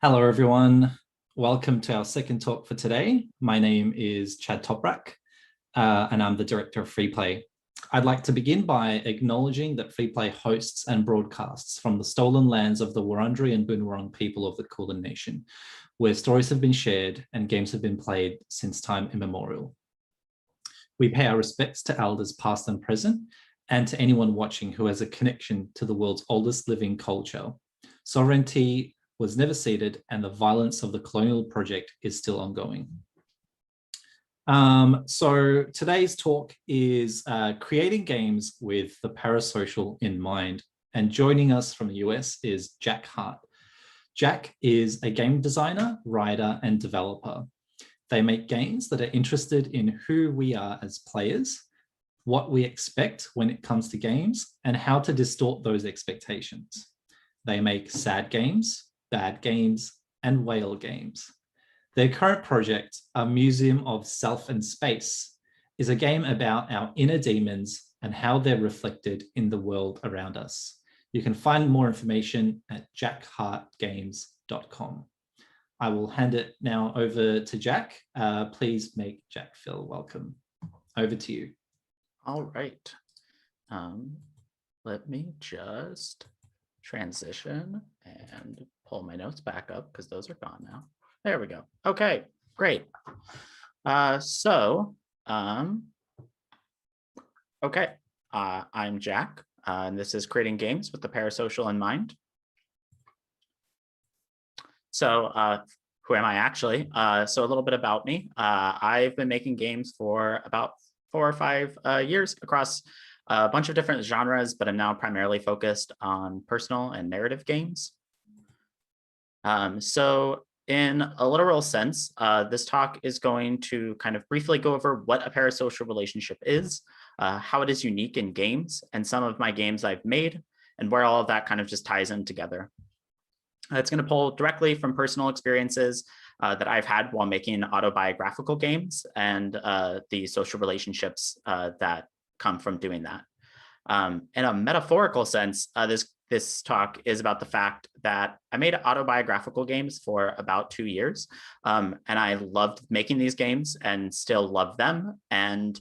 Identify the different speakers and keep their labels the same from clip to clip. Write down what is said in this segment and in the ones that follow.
Speaker 1: Hello, everyone. Welcome to our second talk for today. My name is Chad Toprak, and I'm the Director of Freeplay. I'd like to begin by acknowledging that Freeplay hosts and broadcasts from the stolen lands of the Wurundjeri and Boon Wurrung people of the Kulin Nation, where stories have been shared and games have been played since time immemorial. We pay our respects to elders past and present, and to anyone watching who has a connection to the world's oldest living culture. Sovereignty was never ceded, and the violence of the colonial project is still ongoing. So today's talk is creating games with the parasocial in mind. And joining us from the US is Jack Hart. Jack is a game designer, writer, and developer. They make games that are interested in who we are as players, what we expect when it comes to games, and how to distort those expectations. They make sad games, bad games, and whale games. Their current project, A Museum of Self and Space, is a game about our inner demons and how they're reflected in the world around us. You can find more information at jackhartgames.com. I will hand it now over to Jack. Please make Jack feel welcome. Over to you.
Speaker 2: All right. Let me just transition and pull my notes back up because those are gone now. There we go. Okay, great. I'm Jack, and this is creating games with the parasocial in mind. So who am I actually? So a little bit about me. I've been making games for about 4 or 5 years across a bunch of different genres, but I'm now primarily focused on personal and narrative games. So in a literal sense, this talk is going to kind of briefly go over what a parasocial relationship is, how it is unique in games, and some of my games I've made, and where all of that kind of just ties in together. It's going to pull directly from personal experiences that I've had while making autobiographical games and the social relationships that come from doing that. In a metaphorical sense, this talk is about the fact that I made autobiographical games for about 2 years, and I loved making these games and still love them. And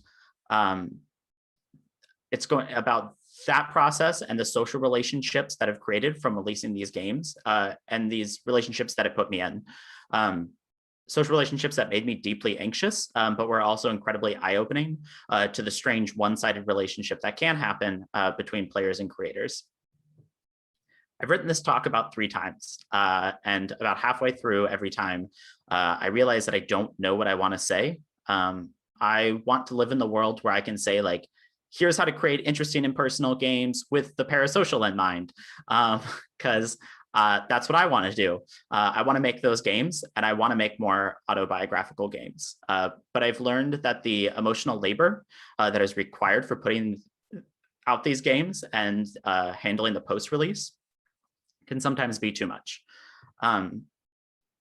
Speaker 2: it's going about that process and the social relationships that I've created from releasing these games and these relationships that it put me in. Social relationships that made me deeply anxious, but were also incredibly eye-opening to the strange one-sided relationship that can happen between players and creators. I've written this talk about 3 times, and about halfway through every time, I realized that I don't know what I want to say. I want to live in the world where I can say, like, here's how to create interesting and personal games with the parasocial in mind, because that's what I want to do. I want to make those games, and I want to make more autobiographical games. But I've learned that the emotional labor that is required for putting out these games and handling the post-release can sometimes be too much. I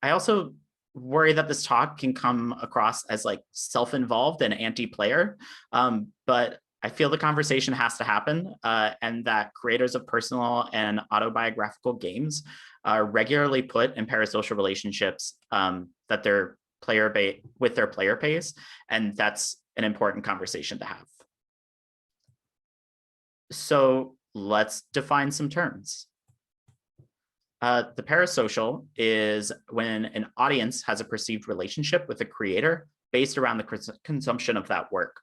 Speaker 2: also worry that this talk can come across as like self-involved and anti-player, but I feel the conversation has to happen, and that creators of personal and autobiographical games are regularly put in parasocial relationships that their with their player base, and that's an important conversation to have. So let's define some terms. The parasocial is when an audience has a perceived relationship with a creator based around the consumption of that work.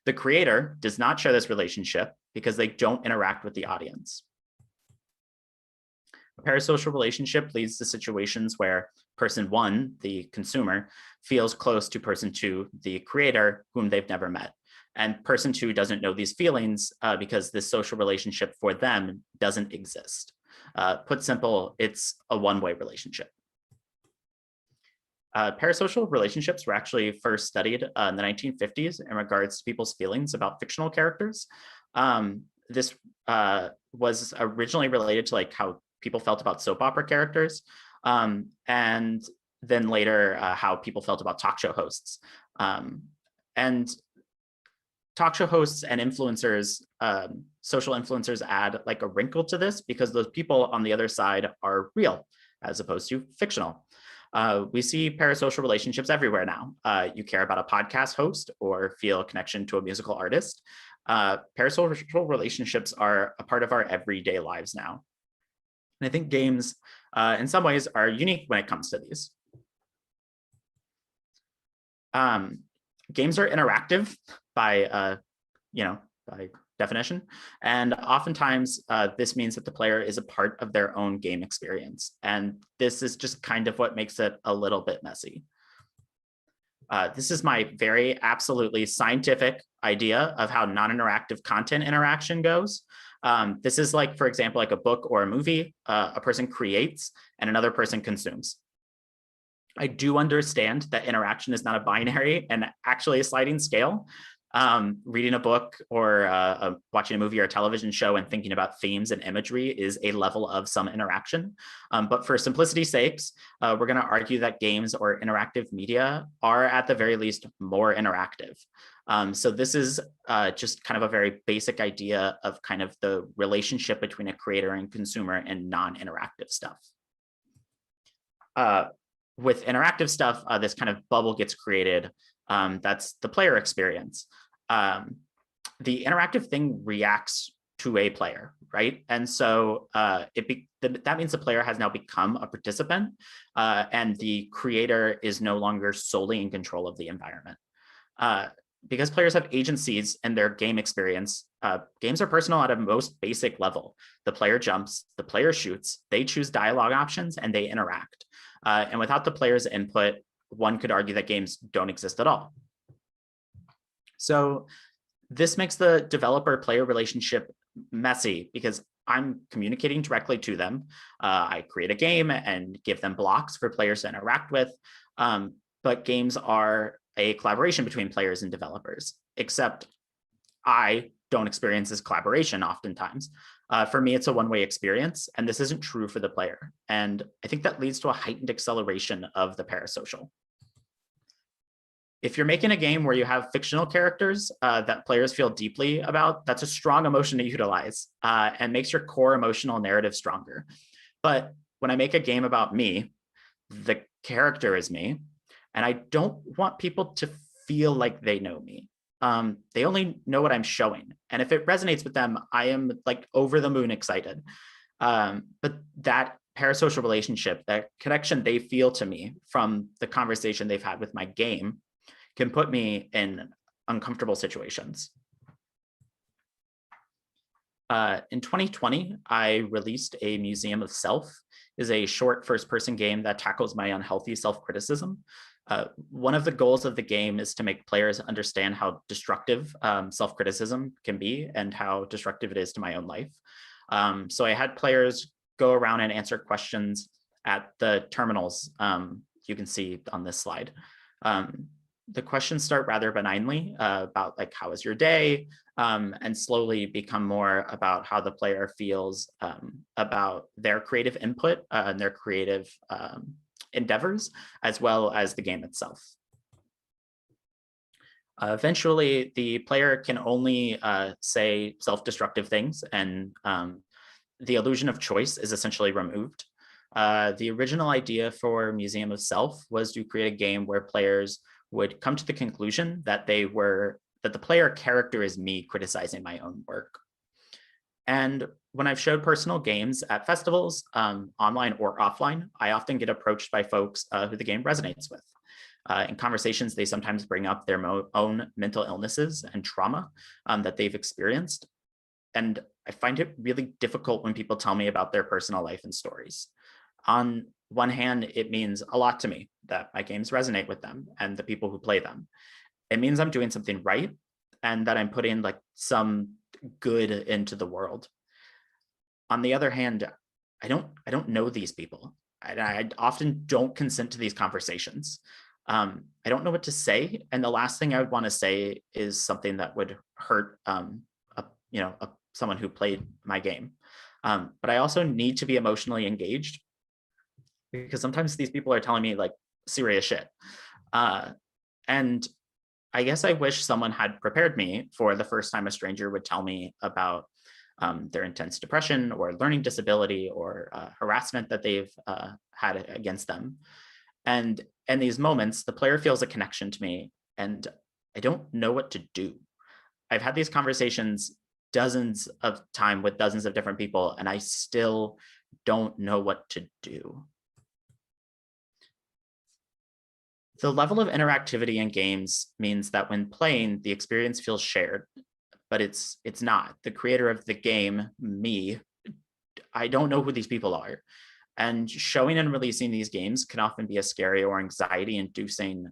Speaker 2: The creator does not share this relationship because they don't interact with the audience. A parasocial relationship leads to situations where person 1, the consumer, feels close to person 2, the creator, whom they've never met. And person 2 doesn't know these feelings because this social relationship for them doesn't exist. Put simple, it's a one-way relationship. Parasocial relationships were actually first studied in the 1950s in regards to people's feelings about fictional characters. This was originally related to like how people felt about soap opera characters, and then later how people felt about talk show hosts. And talk show hosts and influencers, social influencers add like a wrinkle to this because those people on the other side are real. as opposed to fictional. We see parasocial relationships everywhere now. You care about a podcast host or feel a connection to a musical artist. Parasocial relationships are a part of our everyday lives now. And I think games, in some ways, are unique when it comes to these. Games are interactive by definition, and oftentimes this means that the player is a part of their own game experience, and this is just kind of what makes it a little bit messy. This is my very absolutely scientific idea of how non-interactive content interaction goes. This is like, for example, like a book or a movie, a person creates and another person consumes. I do understand that interaction is not a binary and actually a sliding scale. Reading a book or watching a movie or a television show and thinking about themes and imagery is a level of some interaction. But for simplicity's sakes, we're going to argue that games or interactive media are at the very least more interactive. So this is just kind of a very basic idea of kind of the relationship between a creator and consumer and non-interactive stuff. With interactive stuff, this kind of bubble gets created. That's the player experience. The interactive thing reacts to a player, right? And so that means the player has now become a participant, and the creator is no longer solely in control of the environment. Because players have agencies in their game experience, games are personal at a most basic level. The player jumps, the player shoots, they choose dialogue options, and they interact. And without the player's input, one could argue that games don't exist at all. So this makes the developer-player relationship messy because I'm communicating directly to them. I create a game and give them blocks for players to interact with, but games are a collaboration between players and developers, except I don't experience this collaboration oftentimes. For me, it's a one-way experience, and this isn't true for the player. And I think that leads to a heightened acceleration of the parasocial. If you're making a game where you have fictional characters that players feel deeply about, that's a strong emotion to utilize and makes your core emotional narrative stronger. But when I make a game about me, the character is me, and I don't want people to feel like they know me. They only know what I'm showing. And if it resonates with them, I am like over the moon excited. But that parasocial relationship, that connection they feel to me from the conversation they've had with my game can put me in uncomfortable situations. In 2020, I released A Museum of Self. Is a short first-person game that tackles my unhealthy self-criticism. One of the goals of the game is to make players understand how destructive self-criticism can be and how destructive it is to my own life. So I had players go around and answer questions at the terminals you can see on this slide. The questions start rather benignly about like, how was your day? And slowly become more about how the player feels about their creative input and their creative endeavors, as well as the game itself. Eventually, the player can only say self-destructive things, and the illusion of choice is essentially removed. The original idea for Museum of Self was to create a game where players would come to the conclusion that that the player character is me criticizing my own work. And when I've showed personal games at festivals, online or offline, I often get approached by folks who the game resonates with. In conversations, they sometimes bring up their own mental illnesses and trauma that they've experienced. And I find it really difficult when people tell me about their personal life and stories. On one hand, it means a lot to me that my games resonate with them and the people who play them. It means I'm doing something right and that I'm putting like some good into the world. On the other hand, I don't know these people. I often don't consent to these conversations. I don't know what to say, and the last thing I would want to say is something that would hurt someone who played my game. But I also need to be emotionally engaged, because sometimes these people are telling me like serious shit. And I guess I wish someone had prepared me for the first time a stranger would tell me about their intense depression or learning disability or harassment that they've had against them. And in these moments, the player feels a connection to me and I don't know what to do. I've had these conversations dozens of times with dozens of different people, and I still don't know what to do. The level of interactivity in games means that when playing, the experience feels shared, but it's not. The creator of the game, me, I don't know who these people are. And showing and releasing these games can often be a scary or anxiety-inducing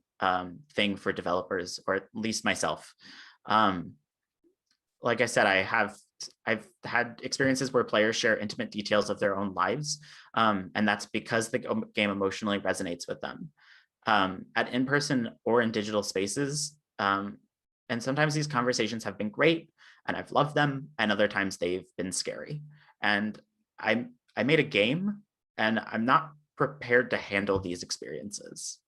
Speaker 2: thing for developers, or at least myself. Like I said, I've had experiences where players share intimate details of their own lives, and that's because the game emotionally resonates with them. At in-person or in digital spaces, and sometimes these conversations have been great, and I've loved them, and other times they've been scary. And I made a game, and I'm not prepared to handle these experiences.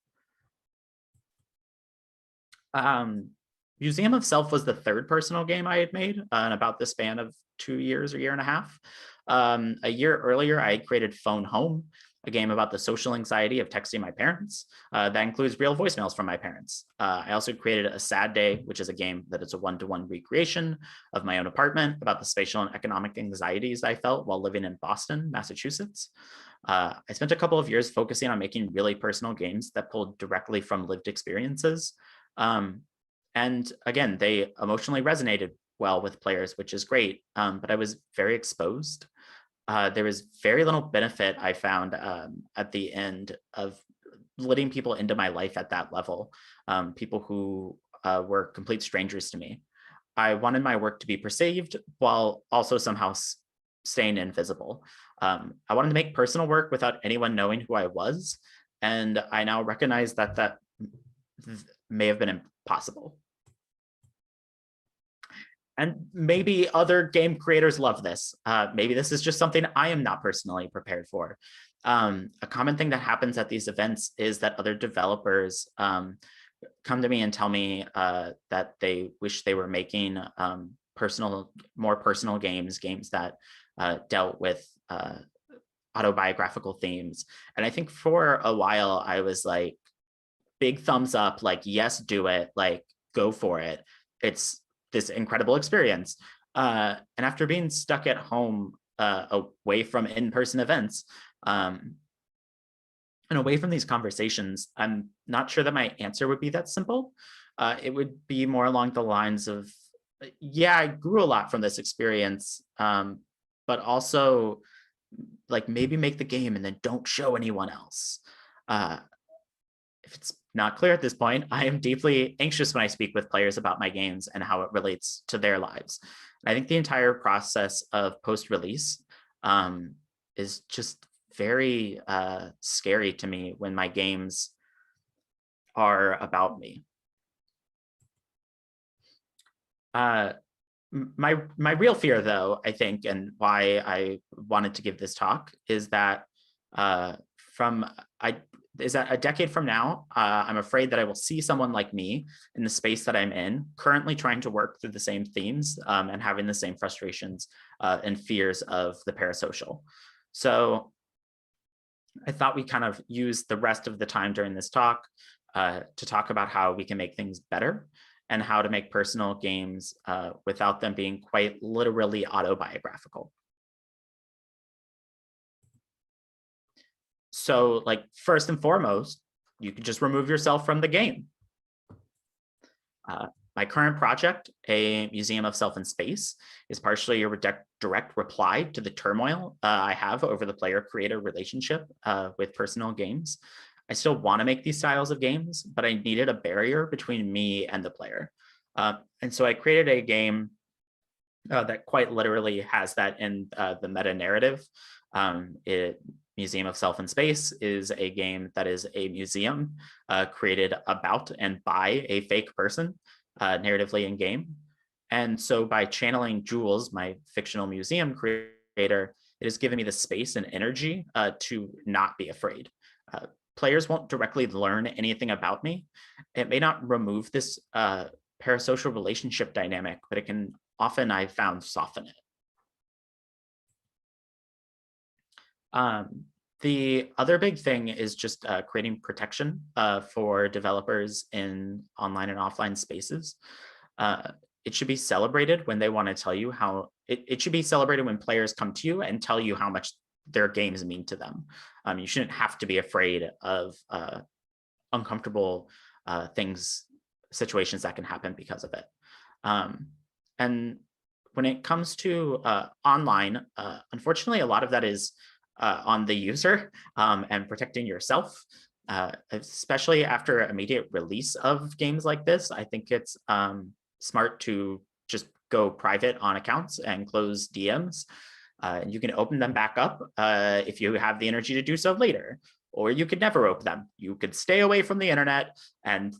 Speaker 2: Museum of Self was the third personal game I had made in about the span of 2 years or year and a half. A year earlier, I had created Phone Home, a game about the social anxiety of texting my parents. That includes real voicemails from my parents. I also created A Sad Day, which is a game that is a one-to-one recreation of my own apartment about the spatial and economic anxieties I felt while living in Boston, Massachusetts. I spent a couple of years focusing on making really personal games that pulled directly from lived experiences. And again, they emotionally resonated well with players, which is great, but I was very exposed. There was very little benefit I found at the end of letting people into my life at that level, people who were complete strangers to me. I wanted my work to be perceived while also somehow staying invisible. I wanted to make personal work without anyone knowing who I was, and I now recognize that that may have been impossible. And maybe other game creators love this. Maybe this is just something I am not personally prepared for. A common thing that happens at these events is that other developers come to me and tell me that they wish they were making more personal games that dealt with autobiographical themes. And I think for a while I was like, big thumbs up, like, yes, do it, like, go for it. It's this incredible experience. And after being stuck at home away from in-person events and away from these conversations, I'm not sure that my answer would be that simple. It would be more along the lines of, yeah, I grew a lot from this experience, but also like maybe make the game and then don't show anyone else. If it's not clear at this point, I am deeply anxious when I speak with players about my games and how it relates to their lives. I think the entire process of post-release is just very scary to me when my games are about me. My real fear, though, I think, and why I wanted to give this talk is that a decade from now, I'm afraid that I will see someone like me in the space that I'm in, currently trying to work through the same themes and having the same frustrations and fears of the parasocial. So I thought we kind of use the rest of the time during this talk to talk about how we can make things better and how to make personal games without them being quite literally autobiographical. So, like, first and foremost, you can just remove yourself from the game. My current project, A Museum of Self in Space, is partially a direct reply to the turmoil I have over the player-creator relationship with personal games. I still want to make these styles of games, but I needed a barrier between me and the player. And so I created a game that quite literally has that in the meta narrative. Museum of Self in Space is a game that is a museum created about and by a fake person, narratively in game. And so by channeling Jules, my fictional museum creator, it has given me the space and energy to not be afraid. Players won't directly learn anything about me. It may not remove this parasocial relationship dynamic, but it can often, I've found, soften it. The other big thing is just creating protection for developers in online and offline spaces. It should be celebrated when they want to tell you how, it should be celebrated when players come to you and tell you how much their games mean to them. You shouldn't have to be afraid of uncomfortable situations that can happen because of it. And when it comes to online, unfortunately, a lot of that is on the user and protecting yourself, especially after immediate release of games like this. I think it's smart to just go private on accounts and close DMs. You can open them back up if you have the energy to do so later, or you could never open them. You could stay away from the internet and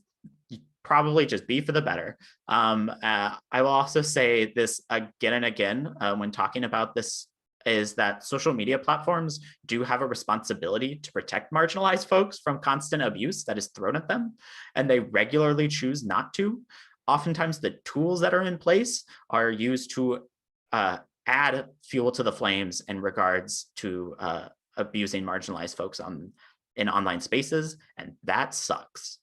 Speaker 2: probably just be for the better. I will also say this again and again when talking about this, is that social media platforms do have a responsibility to protect marginalized folks from constant abuse that is thrown at them, and they regularly choose not to. Oftentimes the tools that are in place are used to add fuel to the flames in regards to abusing marginalized folks in online spaces, and that sucks.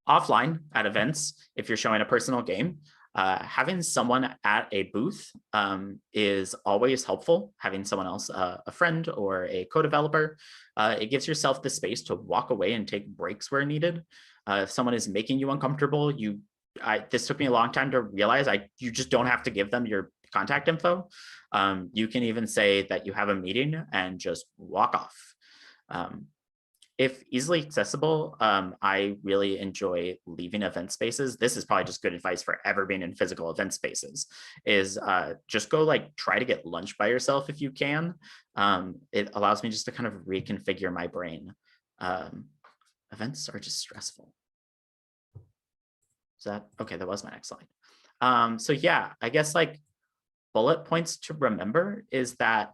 Speaker 2: Offline at events, if you're showing a personal game, having someone at a booth is always helpful. Having someone else, a friend or a co-developer, it gives yourself the space to walk away and take breaks where needed. If someone is making you uncomfortable, this took me a long time to realize you just don't have to give them your contact info. You can even say that you have a meeting and just walk off. If easily accessible, I really enjoy leaving event spaces. This is probably just good advice for ever being in physical event spaces, is just go try to get lunch by yourself if you can. It allows me just to kind of reconfigure my brain. Events are just stressful. Is that okay? That was my next slide. So yeah, I guess bullet points to remember is that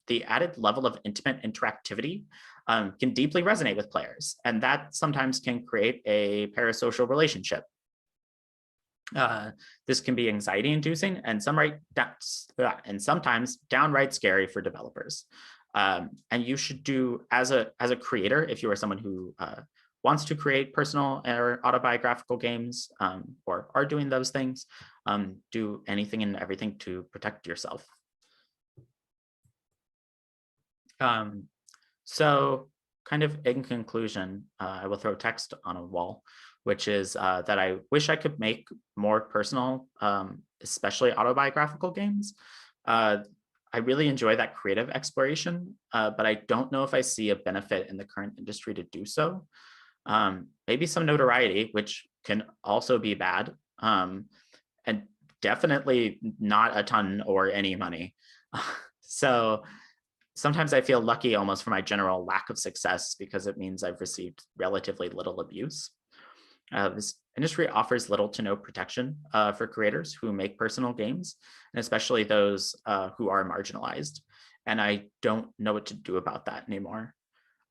Speaker 2: the added level of intimate interactivity can deeply resonate with players, and that sometimes can create a parasocial relationship. This can be anxiety-inducing and sometimes downright scary for developers. And you should do, as a creator, if you are someone who wants to create personal or autobiographical games, or are doing those things, do anything and everything to protect yourself. So kind of in conclusion, I will throw text on a wall, which is that I wish I could make more personal, especially autobiographical games. I really enjoy that creative exploration, but I don't know if I see a benefit in the current industry to do so. Maybe some notoriety, which can also be bad, and definitely not a ton or any money. So sometimes I feel lucky almost for my general lack of success, because it means I've received relatively little abuse. This industry offers little to no protection for creators who make personal games, and especially those who are marginalized. And I don't know what to do about that anymore.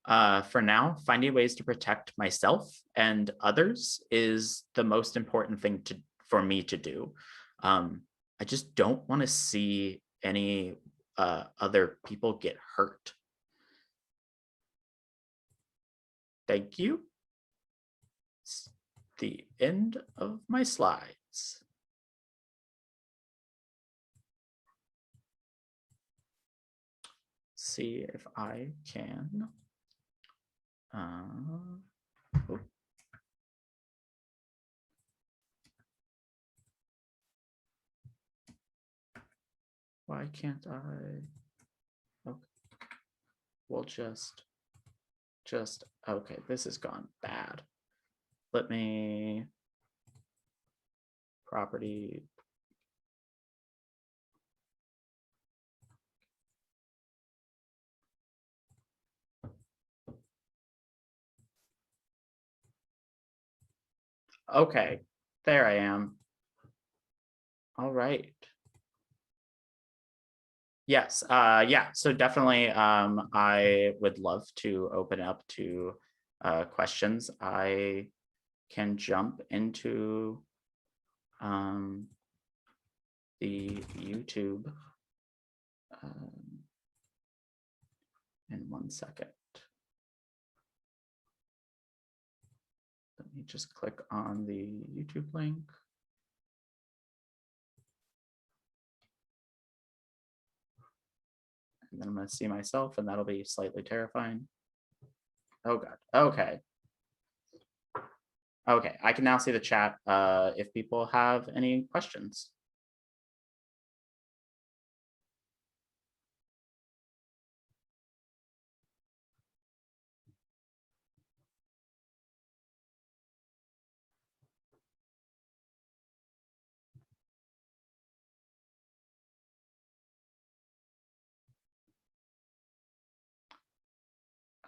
Speaker 2: For now, finding ways to protect myself and others is the most important thing for me to do. I just don't want to see any other people get hurt. Thank you. It's the end of my slides. See if I can. Oh. Why can't I? Okay. We'll just, okay, this has gone bad. Let me, property. Okay, there I am. All right. Yes, yeah, so definitely I would love to open up to questions. I can jump into the YouTube In 1 second. Let me just click on the YouTube link. And then I'm going to see myself, and that'll be slightly terrifying. Oh God. Okay. Okay, I can now see the chat if people have any questions.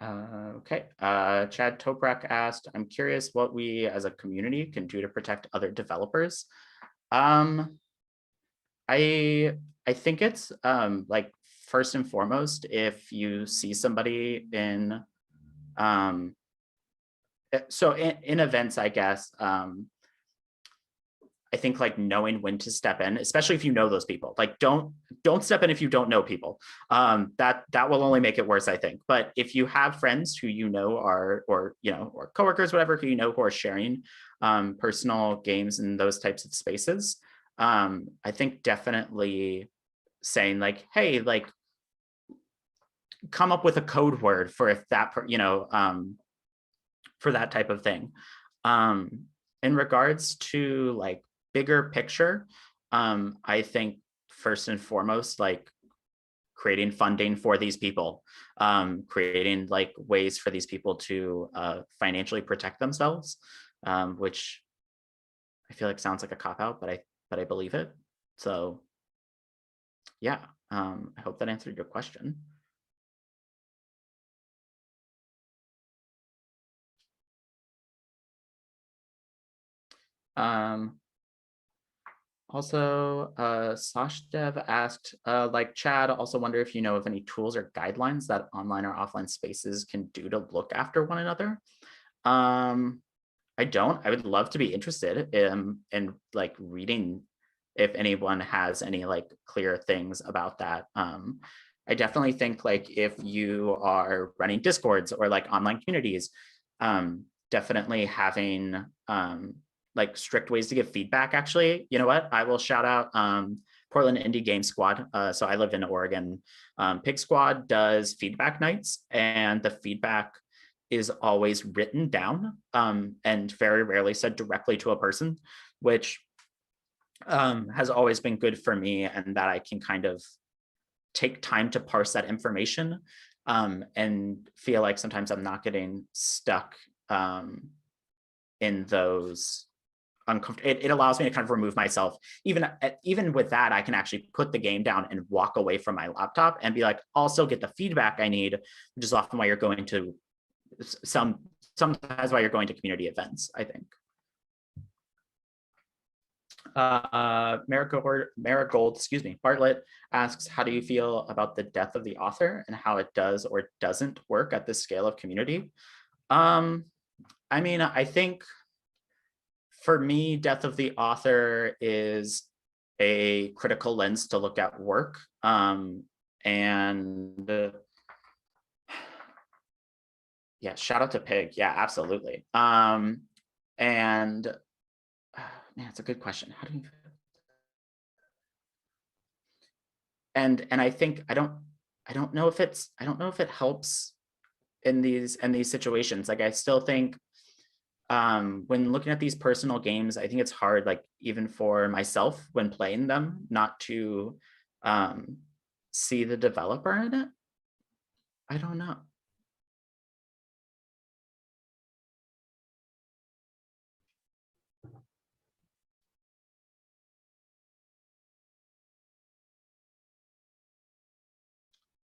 Speaker 2: Okay, Chad Toprak asked, I'm curious what we as a community can do to protect other developers. I think it's like first and foremost, if you see somebody in so in events, I guess, I think like knowing when to step in, especially if you know those people, like don't step in if you don't know people. That will only make it worse, I think. But if you have friends who you know are, or coworkers, whatever, who you know who are sharing personal games in those types of spaces, I think definitely saying like, hey, like come up with a code word for if that, for that type of thing. In regards to like bigger picture, I think first and foremost, like creating funding for these people, creating like ways for these people to financially protect themselves, which I feel like sounds like a cop-out, but I believe it. So yeah, I hope that answered your question. Also, Sashdev asked, like Chad, also wonder if you know of any tools or guidelines that online or offline spaces can do to look after one another. I don't. I would love to be interested in like reading if anyone has any like clear things about that. I definitely think like if you are running Discords or like online communities, definitely having like strict ways to give feedback. Actually, you know what? I will shout out Portland Indie Game Squad. So I live in Oregon. Pig Squad does feedback nights, and the feedback is always written down and very rarely said directly to a person, which has always been good for me, and that I can kind of take time to parse that information and feel like sometimes I'm not getting stuck in those uncomfortable. It allows me to kind of remove myself. Even with that, I can actually put the game down and walk away from my laptop and be like, I'll still get the feedback I need, which is often why you're going to sometimes why you're going to community events, I think. Marigold, excuse me, Bartlett asks, how do you feel about the death of the author and how it does or doesn't work at this scale of community? I mean, I think for me, death of the author is a critical lens to look at work. Yeah, shout out to Pig. Yeah, absolutely. And man, it's a good question. How do you? And I think I don't know if it helps in these situations. Like I still think when looking at these personal games, I think it's hard, like even for myself when playing them, not to see the developer in it. I don't know.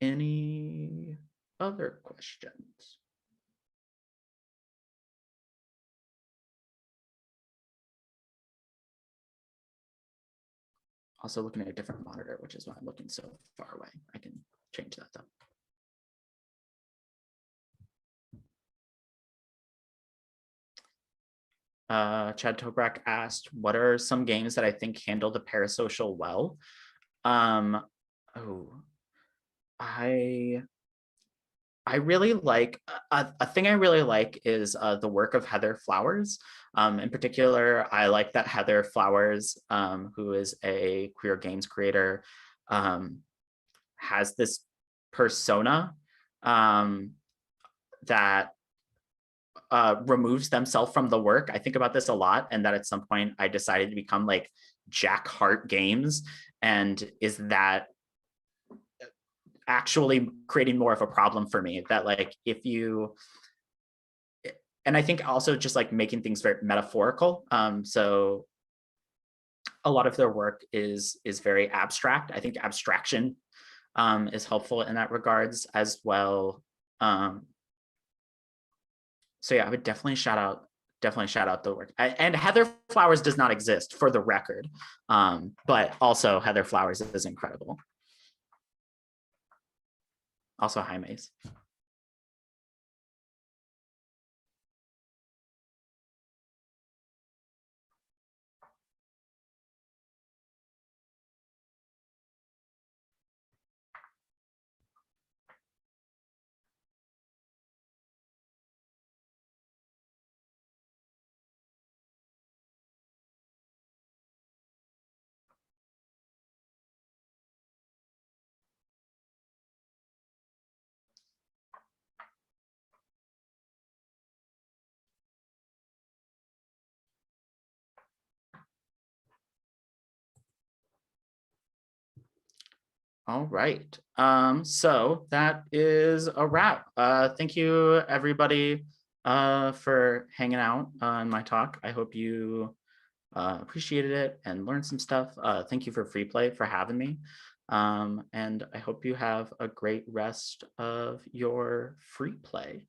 Speaker 2: Any other questions? Also looking at a different monitor, which is why I'm looking so far away. I can change that though. Chad Toprak asked, what are some games that I think handle the parasocial well? I really like a thing I really like is the work of Heather Flowers. In particular, I like that Heather Flowers, who is a queer games creator, has this persona that removes themselves from the work. I think about this a lot, and that at some point I decided to become like Jack Hart Games, and is that actually creating more of a problem for me? That like if you, and I think also just like making things very metaphorical. So a lot of their work is very abstract. I think abstraction is helpful in that regards as well. So yeah, I would definitely shout out the work. And Heather Flowers does not exist, for the record, but also Heather Flowers is incredible. Also, hi, Mace. All right. So that is a wrap. Thank you, everybody, for hanging out on my talk. I hope you appreciated it and learned some stuff. Thank you for Free Play for having me. And I hope you have a great rest of your free play.